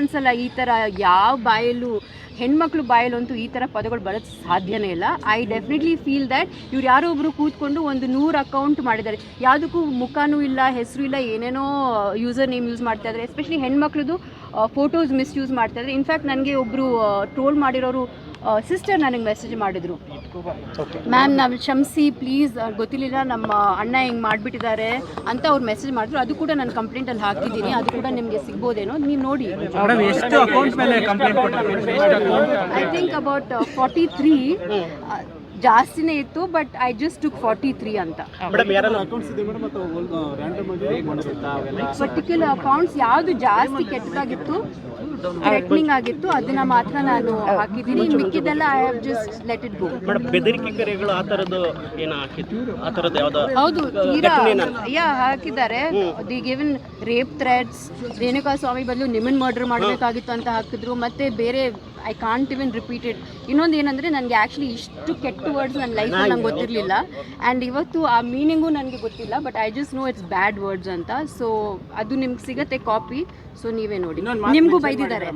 ಅನ್ಸಲ್ಲ ಈ ಥರ ಯಾವ ಬಾಯಲ್ಲೂ ಹೆಣ್ಮಕ್ಳು ಬಾಯಲ್ಲಂತೂ ಈ ಥರ ಪದಗಳು ಬರೋದು ಸಾಧ್ಯನೇ ಇಲ್ಲ. ಐ ಡೆಫಿನೆಟ್ಲಿ ಫೀಲ್ ದ್ಯಾಟ್ ಇವ್ರು ಯಾರೋ ಒಬ್ಬರು ಕೂತ್ಕೊಂಡು ಒಂದು 100 ಅಕೌಂಟ್ ಮಾಡಿದ್ದಾರೆ, ಯಾವುದಕ್ಕೂ ಮುಖನೂ ಇಲ್ಲ, ಹೆಸರು ಇಲ್ಲ, ಏನೇನೋ ಯೂಸರ್ ನೇಮ್ ಯೂಸ್ ಮಾಡ್ತಾ ಇದ್ದಾರೆ. ಎಸ್ಪೆಷಲಿ ಹೆಣ್ಮಕ್ಳದು ಫೋಟೋಸ್ ಮಿಸ್ಯೂಸ್ ಮಾಡ್ತಾ ಇದ್ದಾರೆ. ಇನ್ಫ್ಯಾಕ್ಟ್ ನನಗೆ ಒಬ್ಬರು ಟ್ರೋಲ್ ಮಾಡಿರೋರು ಸಿಸ್ಟರ್ ನನಗೆ ಮೆಸೇಜ್ ಮಾಡಿದರು, ಮ್ಯಾಮ್ ನಾವು ಕ್ಷಮಿಸಿ ಪ್ಲೀಸ್, ಗೊತ್ತಿರಲಿಲ್ಲ ನಮ್ಮ ಅಣ್ಣ ಹಿಂಗೆ ಮಾಡಿಬಿಟ್ಟಿದ್ದಾರೆ ಅಂತ ಅವ್ರು ಮೆಸೇಜ್ ಮಾಡಿದ್ರು. ಅದು ಕೂಡ ನಾನು ಕಂಪ್ಲೇಂಟಲ್ಲಿ ಹಾಕಿದ್ದೀನಿ, ಅದು ಕೂಡ ನಿಮಗೆ ಸಿಗ್ಬೋದೇನೋ, ನೀವು ನೋಡಿ. ಐ ಥಿಂಕ್ ಅಬೌಟ್ 43 ಜಾಸ್ತಿನೇ ಇತ್ತು, ಬಟ್ ಐ ಜಸ್ಟ್ ಟುಕ್ 43 ಅಂತ. ಪರ್ಟಿಕ್ಯುಲರ್ ಅಕೌಂಟ್ಸ್ ಯಾವುದು ಜಾಸ್ತಿ ಕೆಟ್ಟದಾಗಿತ್ತು, ಥ್ರೆಟ್ನಿಂಗ್ ಆಗಿತ್ತು, ಅದನ್ನ ಮಾತ್ರ ನಾನು ಹಾಕಿದ್ದೀನಿ. ಮಿಕ್ಕಿದೆಲ್ಲ I have just let it go. ಬೆದರಿಕೆ ಕರೆಗಳು ಆ ಥರದ್ದು ಏನು ಹಾಕಿದ್ರು, ಆ ಥರದ್ದು ಯಾವ್ದು? ಹೌದು, ತೀರಾ ಹಾಕಿದ್ದಾರೆ. The given rape threats, Renuka Swamy ಬದಲು ನಿಮ್ಮನ್ನು ಮರ್ಡರ್ ಮಾಡಬೇಕಾಗಿತ್ತು ಅಂತ ಹಾಕಿದ್ರು. ಮತ್ತೆ ಬೇರೆ I can't even repeat it. ಇನ್ನೊಂದು ಏನಂದರೆ ನನಗೆ ಆ್ಯಕ್ಚುಲಿ ಇಷ್ಟು ಕೆಟ್ಟ ವರ್ಡ್ಸ್ ನನ್ನ ಲೈಫಲ್ಲಿ ನಂಗೆ ಗೊತ್ತಿರಲಿಲ್ಲ, ಆ್ಯಂಡ್ ಇವತ್ತು ಆ ಮೀನಿಂಗು ನನಗೆ ಗೊತ್ತಿಲ್ಲ, but I just know it's bad words ಅಂತ. ಸೊ ಅದು ನಿಮ್ಗೆ ಸಿಗುತ್ತೆ ಕಾಪಿ, ಸೊ ನೀವೇ ನೋಡಿ. ನಿಮಗೂ ಬೈದಿದ್ದಾರೆ.